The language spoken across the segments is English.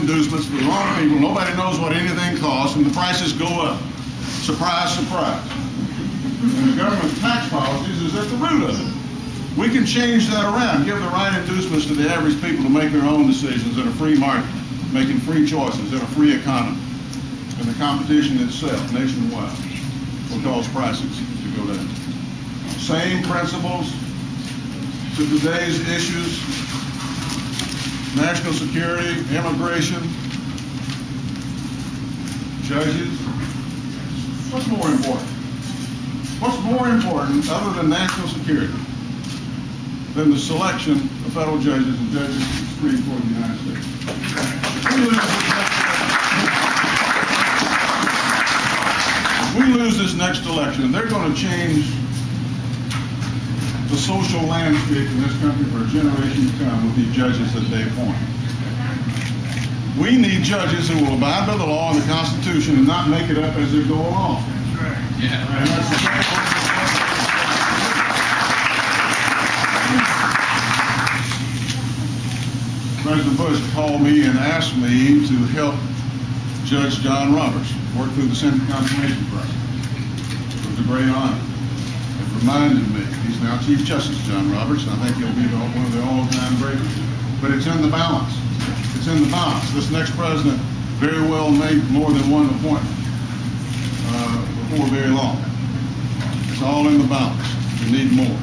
inducements to the wrong people. Nobody knows what anything costs, and the prices go up. Surprise, surprise. And the government's tax policies is at the root of it. We can change that around, give the right inducements to the average people to make their own decisions in a free market, making free choices in a free economy. And the competition itself, nationwide, will cause prices to go down. Same principles to today's issues: national security, immigration, judges. What's more important? What's more important, other than national security, than the selection of federal judges and judges to the Supreme Court of the United States? We lose this next election, they're going to change the social landscape in this country for a generation to come with the judges that they appoint. We need judges who will abide by the law and the Constitution and not make it up as they go along. That's right. Yeah. And that's President Bush called me and asked me to help Judge John Roberts work through the Senate confirmation process. It was a great honor. It reminded me, he's now Chief Justice John Roberts, and I think he'll be one of the all-time greatest. But it's in the balance. It's in the balance. This next president very well made more than one appointment before very long. It's all in the balance. We need more.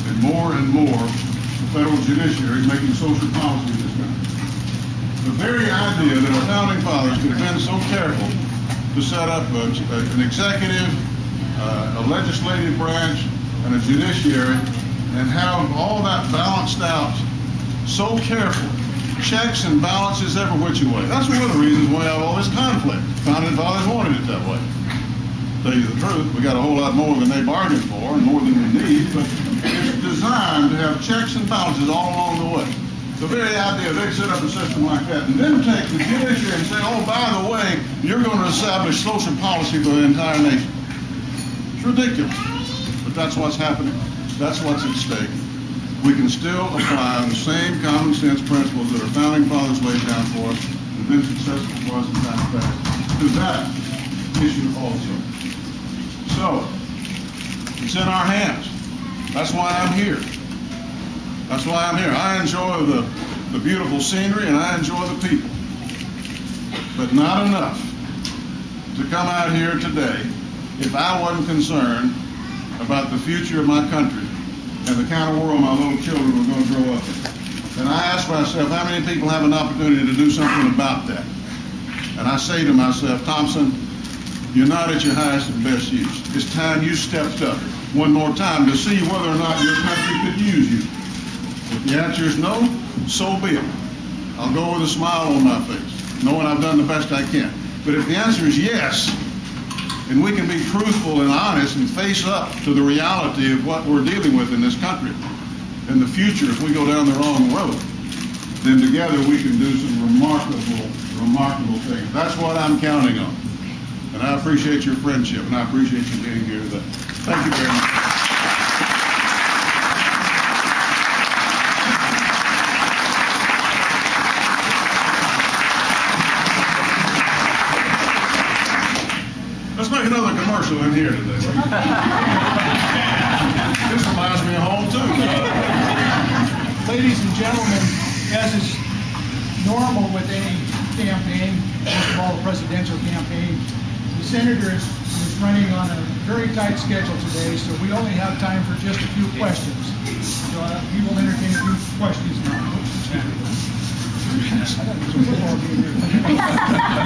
And more, the federal judiciary is making social policy in this country. The very idea that our founding fathers could have been so careful to set up an executive, a legislative branch, and a judiciary, and have all that balanced out so careful, checks and balances every which way. That's one of the reasons why we have all this conflict. Founding fathers wanted it that way. Tell you the truth, we got a whole lot more than they bargained for, and more than we need, but it's designed to have checks and balances all along the way. The very idea they set up a system like that and then take the judiciary and say, oh, by the way, you're going to establish social policy for the entire nation. It's ridiculous. But that's what's happening. That's what's at stake. We can still apply the same common sense principles that our founding fathers laid down for us and been successful for us in time past to that issue also. So, it's in our hands. That's why I'm here. That's why I'm here. I enjoy the beautiful scenery and I enjoy the people. But not enough to come out here today if I wasn't concerned about the future of my country and the kind of world my little children were going to grow up in. And I ask myself, how many people have an opportunity to do something about that? And I say to myself, Thompson, you're not at your highest and best use. It's time you stepped up one more time to see whether or not your country could use you. If the answer is no, so be it. I'll go with a smile on my face, knowing I've done the best I can. But if the answer is yes, and we can be truthful and honest and face up to the reality of what we're dealing with in this country in the future, if we go down the wrong road, then together we can do some remarkable things. That's what I'm counting on. And I appreciate your friendship, and I appreciate you being here today. Thank you very much. Let's make another commercial in here today. This reminds me of home, too. Ladies and gentlemen, as is normal with any campaign, most of all a presidential campaign, the senator is running on a very tight schedule today, so we only have time for just a few questions. So he will entertain a few questions now.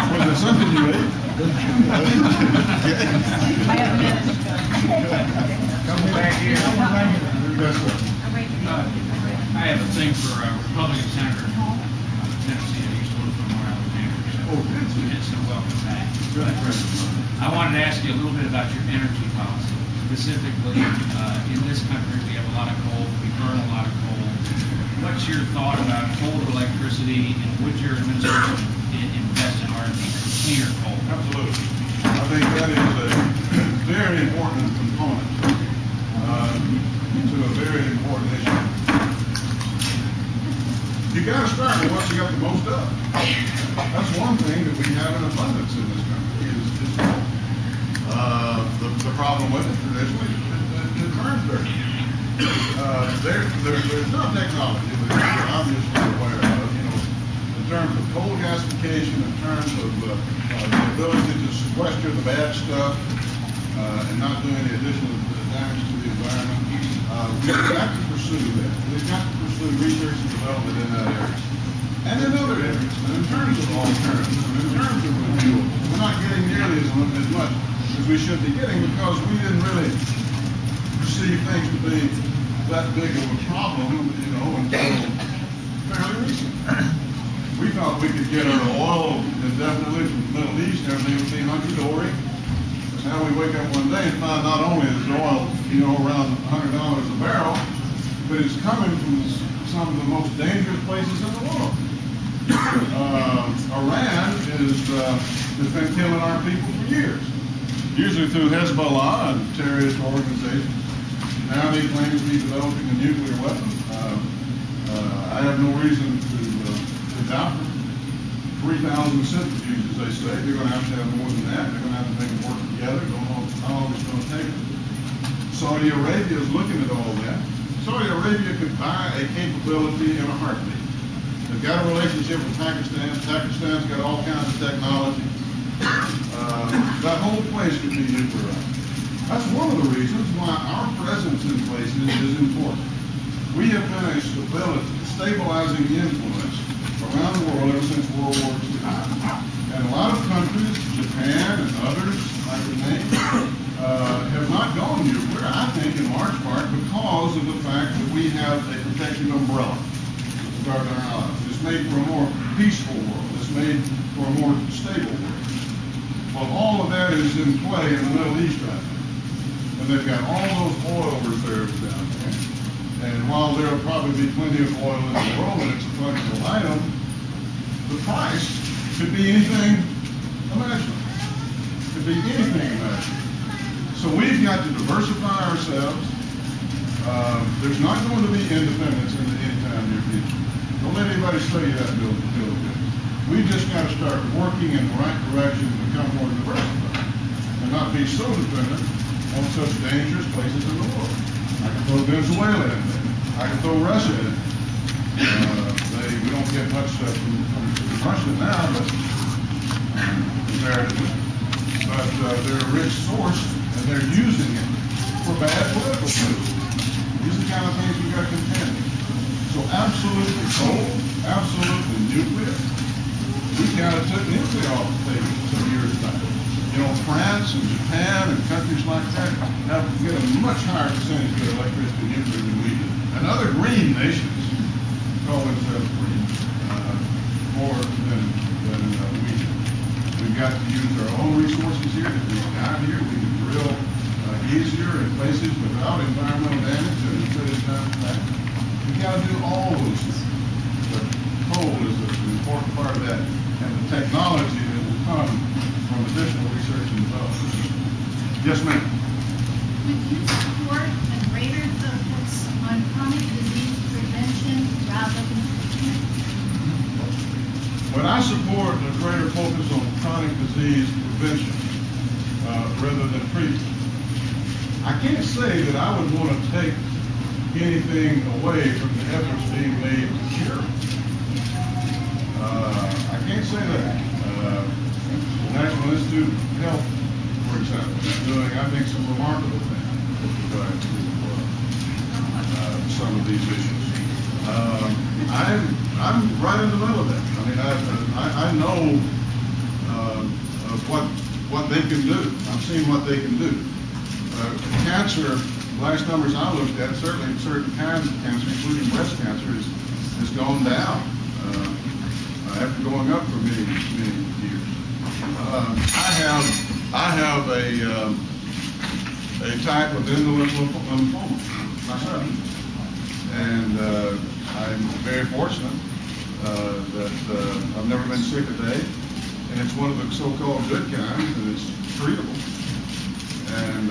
Was there something you ate? Come back here. Yes, sir. I have a thing for a Republican senator from Tennessee. I used to work for Alexander. Oh, did you? So welcome back. Good. I wanted to ask you a little bit about your energy policy. Specifically, in this country, we have a lot of coal. We burn a lot of coal. What's your thought about coal to electricity, and would your administration invest in R&D for cleaner coal? Absolutely. I think that is a very important component to a very important issue. You got to start with what you got the most of. That's one thing that we have in abundance in this country is gold. The problem with it traditionally is burns dirty. There's no technology that we're obviously aware of, in terms of coal gasification, in terms of the ability to sequester the bad stuff and not do any additional damage to the environment. We've got to pursue that. We've got to pursue research and development in that area. And in other areas, and in terms of alternatives, and in terms of renewables, we're not getting nearly as much as we should be getting because we didn't really perceive things to be that big of a problem, until fairly recent. We thought we could get our oil indefinitely from the Middle East, everything would be hunky-dory. Now we wake up one day and find not only is the oil, around $100 a barrel, but it's coming from some of the most dangerous places in the world. Iran has been killing our people for years, usually through Hezbollah and terrorist organizations. Now they claim to be developing a nuclear weapon. I have no reason to doubt them. 3,000 centrifuges, as they say. They're going to have more than that. They're going to have to make them work together. Don't know how long it's going to take them. Saudi Arabia is looking at all that. Saudi Arabia could buy a capability in a heartbeat. They've got a relationship with Pakistan. Pakistan's got all kinds of technology. That whole place could be nuclearized. That's one of the reasons why our presence in places is important. We have been a stabilizing influence around the world ever since World War II. And a lot of countries, Japan and others, I could name, have not gone nuclear, I think in large part because of the fact that we have a protective umbrella with regard to our allies. It's made for a more peaceful world. It's made for a more stable world. Well, all of that is in play in the Middle East right now. And they've got all those oil reserves down there. And while there will probably be plenty of oil in the world and it's a fungible item, the price could be anything imaginable. Could be anything imaginable. So we've got to diversify ourselves. There's not going to be independence in the anytime near future. Don't let anybody say that, Bill. We've just got to start working in the right direction to become more diversified and not be so dependent on such dangerous places in the world. I can throw Venezuela in there. I can throw Russia in there. We don't get much stuff from Russia now, but comparatively. But they're a rich source, and they're using it for bad political moves. These are the kind of things we've got to contend with. So absolutely coal, absolutely nuclear. We kind of took nuclear off the table some years back. France and Japan and countries like that now get a much higher percentage of their electricity nuclear than we do. And other green nations call themselves green more than we do. We've got to use our own resources here. If we down here, we can drill easier in places without environmental damage and put it down back. We've got to do all those things. But coal is an important part of that. And the technology that will come from additional research and development. Yes, ma'am. Would you support a greater focus on chronic disease prevention rather than treatment? When I support a greater focus on chronic disease prevention rather than treatment, I can't say that I would want to take anything away from the efforts being made to cure. I can't say that. The National Institute of Health, for example, is doing, I think, some remarkable things with regard to some of these issues. I'm right in the middle of that. I mean, I know what they can do. I've seen what they can do. Cancer, last numbers I looked at, certainly certain kinds of cancer, including breast cancer, has gone down after going up for many years. I have a type of indolent lymphoma myself, and I'm very fortunate that I've never been sick a day, and it's one of the so-called good kinds, and it's treatable. And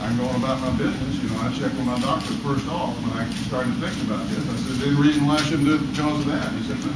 I'm going about my business. I checked with my doctor first off when I started thinking about this. I said, "Any reason why I shouldn't do it because of that?" He said, "No."